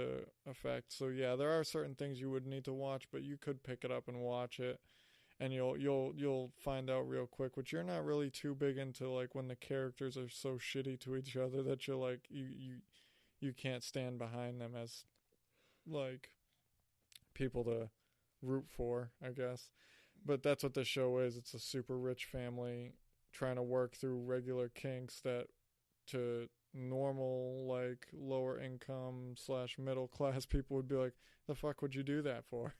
into effect. So yeah, there are certain things you would need to watch, but you could pick it up and watch it, and you'll find out real quick. Which you're not really too big into, like when the characters are so shitty to each other that you're like you can't stand behind them as like people to root for, I guess. But that's what this show is. It's a super rich family trying to work through regular kinks that to normal, like lower income / middle class people would be like, the fuck would you do that for?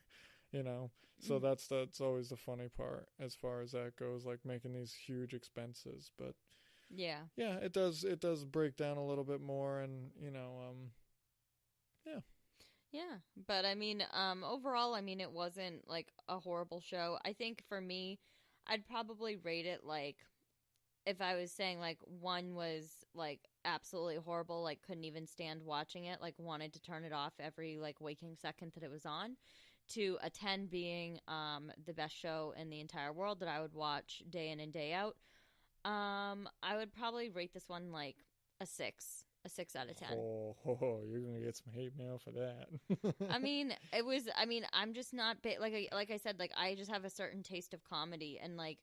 You know? So that's always the funny part as far as that goes, like making these huge expenses. But Yeah. yeah, it does break down a little bit more, and yeah. Yeah, but I mean, overall, I mean, it wasn't like a horrible show. I think for me, I'd probably rate it like, if I was saying like one was like absolutely horrible, like couldn't even stand watching it, like wanted to turn it off every like waking second that it was on, to a 10 being the best show in the entire world that I would watch day in and day out. I would probably rate this one like a 6 out of 10. You're gonna get some hate mail for that. I mean, it was. I mean, I'm just not like I said. Like I just have a certain taste of comedy, and like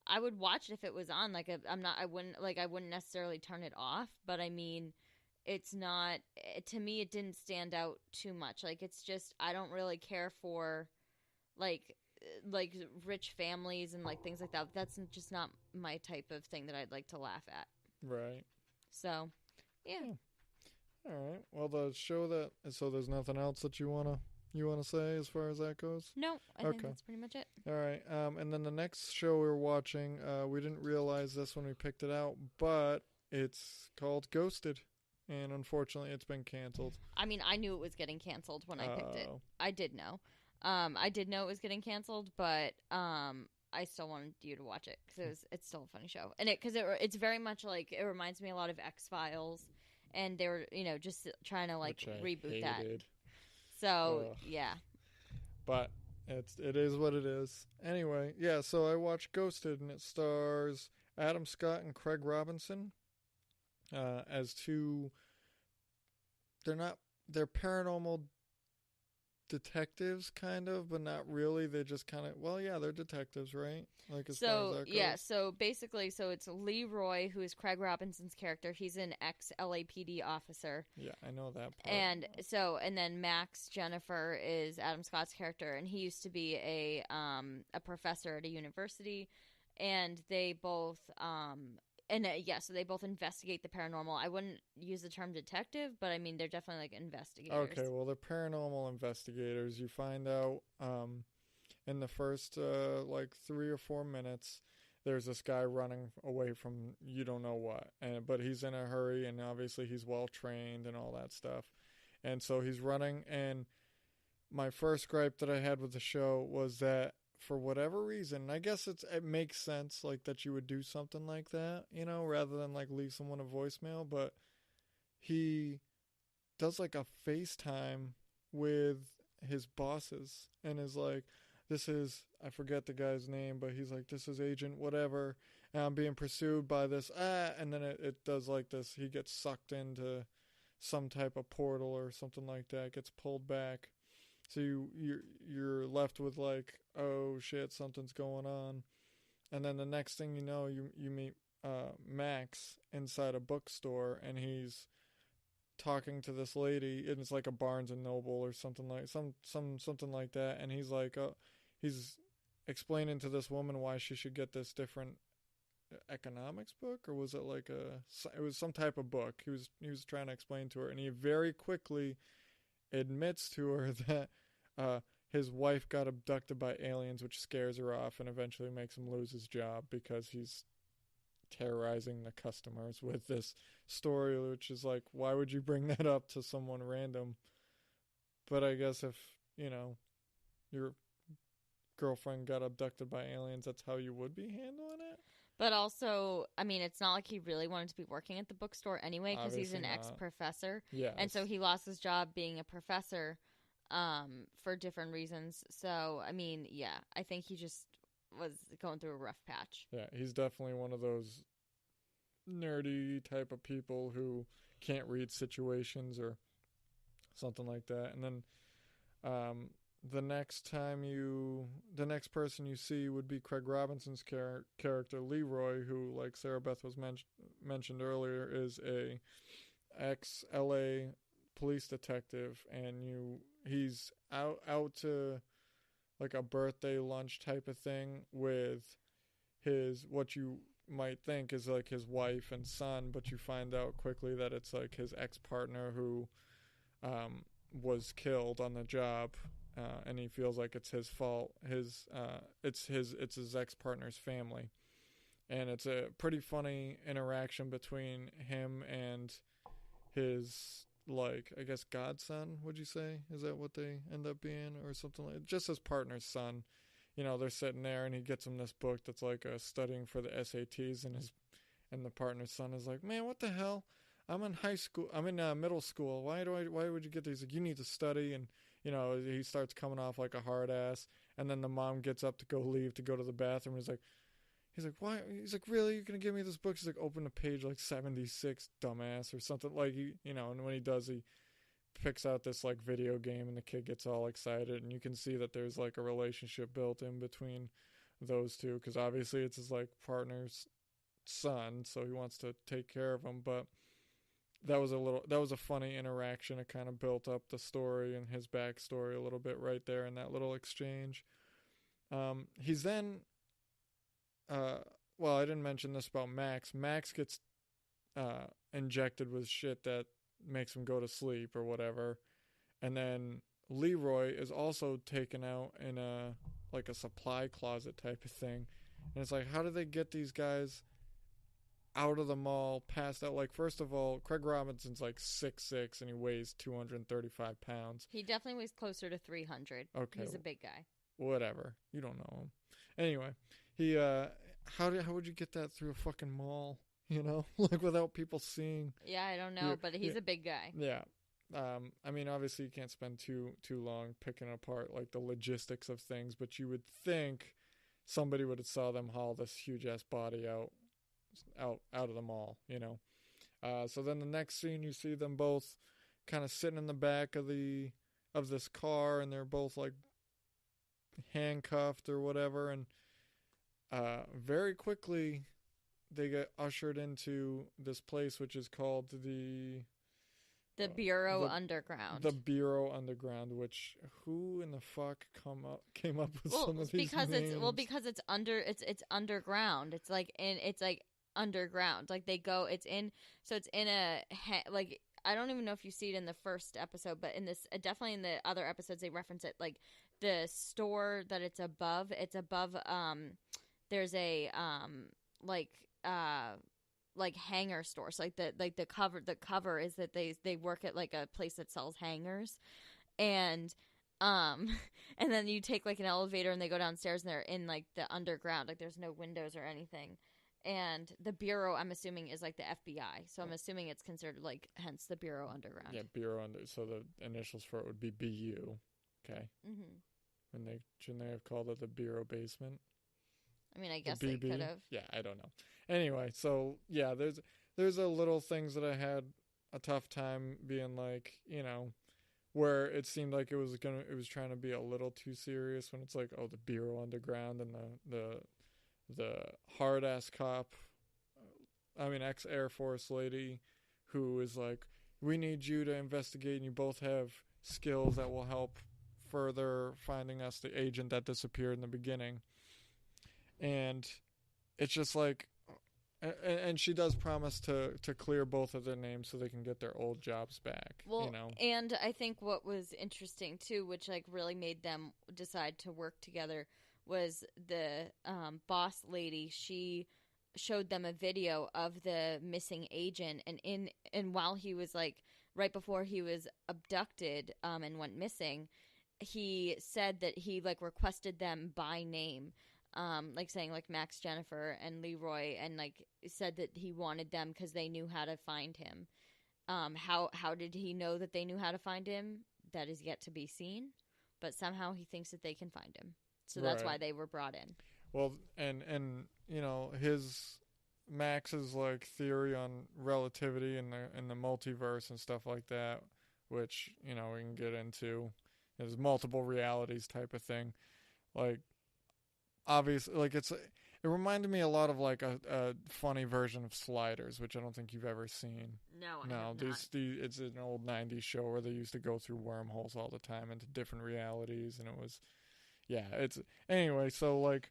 I would watch it if it was on. Like I'm not. I wouldn't necessarily turn it off. But I mean, it's not. To me, it didn't stand out too much. Like it's just I don't really care for like rich families and like things like that. That's just not my type of thing that I'd like to laugh at. Right. So, yeah. All right. Well, the show that so there's nothing else that you wanna say as far as that goes. No, I think that's pretty much it. All right. And then the next show we were watching, we didn't realize this when we picked it out, but it's called Ghosted, and unfortunately, it's been canceled. I mean, I knew it was getting canceled when I picked it. I did know. I did know it was getting canceled, but I still wanted you to watch it because it's still a funny show, and it's very much like it reminds me a lot of X-Files. And they were, just trying to like reboot that. So yeah, but it is what it is. Anyway, yeah. So I watched Ghosted, and it stars Adam Scott and Craig Robinson as two. They're paranormal detectives, kind of, but not really. They just kind of, well, yeah, they're detectives, right? Like as far as that goes. Yeah, so basically, it's Leroy, who is Craig Robinson's character. He's an ex-LAPD officer. Yeah, I know that part. And then Max Jennifer is Adam Scott's character, and he used to be a professor at a university, and they both so they both investigate the paranormal. I wouldn't use the term detective, but I mean they're definitely like investigators. Okay, well they're paranormal investigators. You find out in the first like 3 or 4 minutes, there's this guy running away from you don't know what, but he's in a hurry, and obviously he's well trained and all that stuff, and so he's running. And my first gripe that I had with the show was that, for whatever reason, I guess it makes sense, like, that you would do something like that, rather than, like, leave someone a voicemail, but he does, like, a FaceTime with his bosses, and is like, I forget the guy's name, but he's like, this is Agent whatever, and I'm being pursued by this, and then it does, like, this, he gets sucked into some type of portal or something like that, gets pulled back. So you're left with like, oh shit, something's going on, and then the next thing you know, you meet Max inside a bookstore, and he's talking to this lady, and it's like a Barnes and Noble or something like something like that, and he's like, he's explaining to this woman why she should get this different economics book, or was it like it was some type of book he was trying to explain to her, and he very quickly admits to her that his wife got abducted by aliens, which scares her off and eventually makes him lose his job because he's terrorizing the customers with this story, which is like, why would you bring that up to someone random? But I guess if, your girlfriend got abducted by aliens, that's how you would be handling it. But also, I mean, it's not like he really wanted to be working at the bookstore anyway, because he's an ex-professor. Yeah. And so he lost his job being a professor for different reasons. So, I mean, yeah, I think he just was going through a rough patch. Yeah, he's definitely one of those nerdy type of people who can't read situations or something like that. And then the next person you see would be Craig Robinson's character Leroy, who, like Sarah Beth was mentioned earlier, is a ex-LA police detective, and he's out to like a birthday lunch type of thing with what you might think is like his wife and son, but you find out quickly that it's like his ex-partner who was killed on the job, and he feels like it's his fault. It's his ex-partner's family, and it's a pretty funny interaction between him and his, like, I guess godson, would you say? Is that what they end up being, or something like just his partner's son? They're sitting there, and he gets him this book that's like studying for the SATs, and the partner's son is like, man, what the hell? I'm in high school. I'm in middle school. Why would you get these? Like, you need to study. And, he starts coming off like a hard ass. And then the mom gets up to go leave to go to the bathroom. He's like, why? He's like, really? You're going to give me this book? She's like, open to page like 76, dumbass, or something. Like, and when he does, he picks out this like video game, and the kid gets all excited, and you can see that there's like a relationship built in between those two, because obviously it's his like partner's son, so he wants to take care of him. But that was a funny interaction. It kind of built up the story and his backstory a little bit right there in that little exchange. He's then well, I didn't mention this about Max. Max gets injected with shit that makes him go to sleep or whatever, and then Leroy is also taken out in a supply closet type of thing. And it's like, how do they get these guys out of the mall, passed out? Like, first of all, Craig Robinson's like 6'6", and he weighs 235 pounds. He definitely weighs closer to 300. Okay, he's a big guy. Whatever, you don't know him. Anyway, he how would you get that through a fucking mall? Like, without people seeing. Yeah, I don't know, but he's a big guy. Yeah. I mean, obviously you can't spend too long picking apart like the logistics of things, but you would think somebody would have saw them haul this huge ass body out of the mall, So then the next scene, you see them both kind of sitting in the back of this car, and they're both like handcuffed or whatever, and very quickly they get ushered into this place, which is called the Bureau Underground. The Bureau Underground, which who in the fuck came up with some of these names? Because it's underground. It's like underground. Like, they go. It's in a like, I don't even know if you see it in the first episode, but in this, definitely in the other episodes, they reference it. Like, the store that it's above. There's a like hanger store. So the cover is that they work at like a place that sells hangers, and then you take like an elevator and they go downstairs, and they're in like the underground. Like, there's no windows or anything. And the Bureau, I'm assuming, is like the FBI. So I'm assuming it's considered like, hence the Bureau Underground. Yeah, Bureau Under. So the initials for it would be BU. Okay. Mm-hmm. And shouldn't they have called it the Bureau Basement? I mean, I guess they could have. Yeah, I don't know. Anyway, so yeah, there's a little things that I had a tough time being like, where it seemed like it was trying to be a little too serious, when it's like, oh, the Bureau Underground, and the hard ass cop, ex-Air Force lady, who is like, we need you to investigate, and you both have skills that will help further finding us the agent that disappeared in the beginning. And it's just like, and she does promise to clear both of their names so they can get their old jobs back. Well, and I think what was interesting too, which like really made them decide to work together, was the boss lady. She showed them a video of the missing agent, and while he was like, right before he was abducted and went missing, he said that he like requested them by name. Like saying like Max, Jennifer, and Leroy, and like said that he wanted them because they knew how to find him. How did he know that they knew how to find him? That is yet to be seen, but somehow he thinks that they can find him. So that's why they were brought in. Well, and his Max's like theory on relativity and the multiverse and stuff like that which, you know, we can get into. There's multiple realities type of thing. Like, obviously, like, it reminded me a lot of, like, a funny version of Sliders, which I don't think you've ever seen. No, I have not. It's an old 90s show where they used to go through wormholes all the time into different realities, and it was, yeah, anyway, so, like,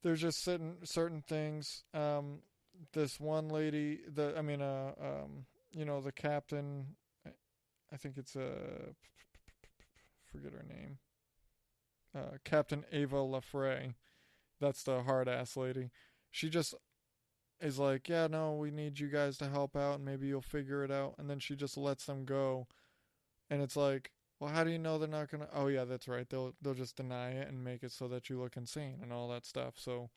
there's just certain things, this one lady, you know, the captain, I think it's forget her name, Captain Ava LaFrey, that's the hard-ass lady. She just is like, yeah, no, we need you guys to help out, and maybe you'll figure it out, and then she just lets them go, and it's like, well, how do you know they're not gonna, oh yeah, that's right, they'll just deny it and make it so that you look insane and all that stuff, so,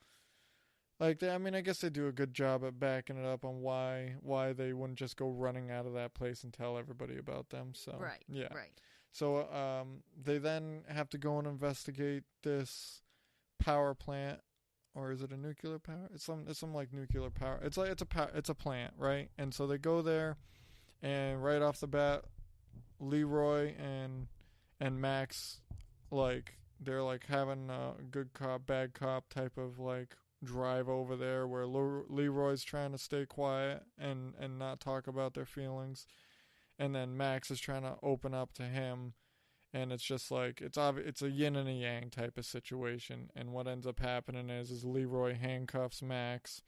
like, I mean, I guess they do a good job at backing it up on why they wouldn't just go running out of that place and tell everybody about them, so, right, yeah. Right. So, they then have to go and investigate this power plant, or is it a nuclear power? It's some like nuclear power. It's a plant, right? And so they go there, and right off the bat, Leroy and Max, like, they're like having a good cop, bad cop type of like drive over there, where Leroy's trying to stay quiet and not talk about their feelings, and then Max is trying to open up to him. And it's just like, it's a yin and a yang type of situation. And what ends up happening is Leroy handcuffs Max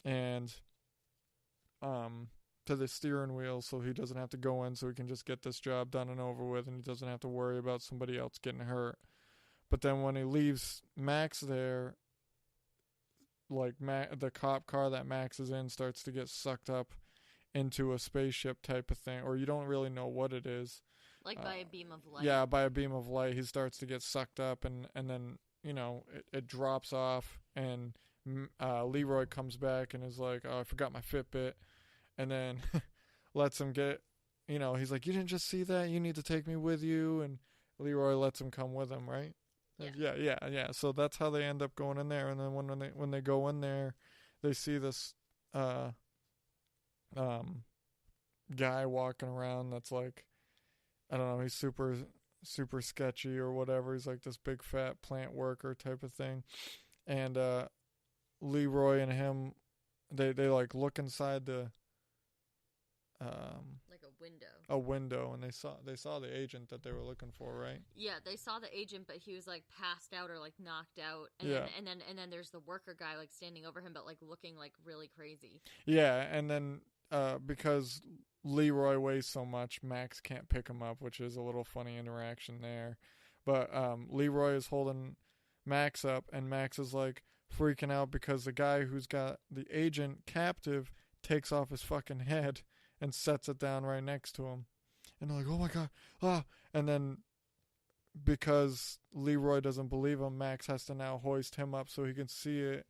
and to the steering wheel, so he doesn't have to go in, so he can just get this job done and over with, and he doesn't have to worry about somebody else getting hurt. But then when he leaves Max there, like, the cop car that Max is in starts to get sucked up into a spaceship type of thing, or you don't really know what it is. Like by a beam of light. Yeah, by a beam of light. He starts to get sucked up, and then, you know, it drops off, and Leroy comes back and is like, oh, I forgot my Fitbit, and then lets him get, you know, he's like, you didn't just see that? You need to take me with you, and Leroy lets him come with him, right? Yeah. So that's how they end up going in there, and then when they go in there, they see this guy walking around that's like, I don't know, he's super, super sketchy or whatever. He's like this big fat plant worker type of thing. And Leroy and him, they like look inside the like a window, and they saw the agent that they were looking for, right? Yeah, they saw the agent, but he was like passed out or like knocked out, and then there's the worker guy like standing over him, but like looking like really crazy. Yeah, and then because Leroy weighs so much, Max can't pick him up, which is a little funny interaction there. But Leroy is holding Max up, and Max is like freaking out because the guy who's got the agent captive takes off his fucking head and sets it down right next to him. And they're like, oh my God, ah. And then because Leroy doesn't believe him, Max has to now hoist him up so he can see it.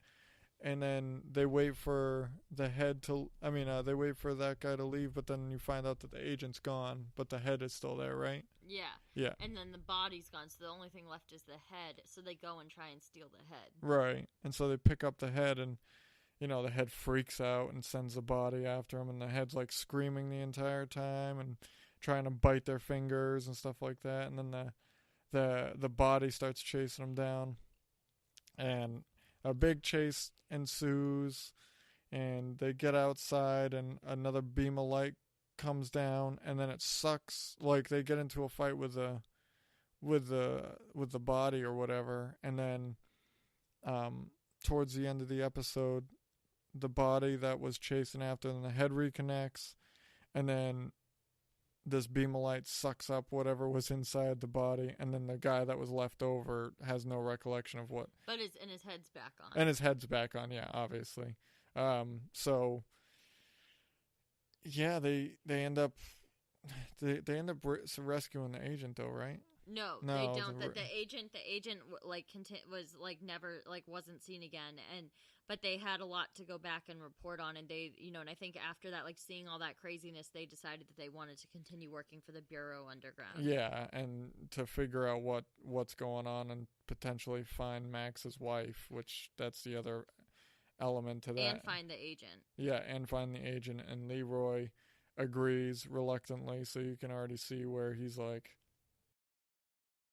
And then they wait for they wait for that guy to leave, but then you find out that the agent's gone, but the head is still there, right? Yeah. And then the body's gone, so the only thing left is the head, so they go and try and steal the head. Right. And so they pick up the head, and, you know, the head freaks out and sends the body after him, and the head's, like, screaming the entire time and trying to bite their fingers and stuff like that, and then the body starts chasing them down, and a big chase ensues, and they get outside, and another beam of light comes down, and then it sucks. Like, they get into a fight with the body or whatever, and then towards the end of the episode, the body that was chasing after them, the head reconnects, and then this beam of light sucks up whatever was inside the body, and then the guy that was left over has no recollection of what. But his head's back on. And his head's back on, yeah, obviously. So yeah, they end up rescuing the agent, though, right? No, they don't. The agent like was like never like wasn't seen again, but they had a lot to go back and report on, and they, you know, and I think after that, like seeing all that craziness, they decided that they wanted to continue working for the Bureau underground. Yeah, and to figure out what's going on and potentially find Max's wife, which that's the other element to that. And find the agent. Yeah, and find the agent, and Leroy agrees reluctantly, so you can already see where he's like,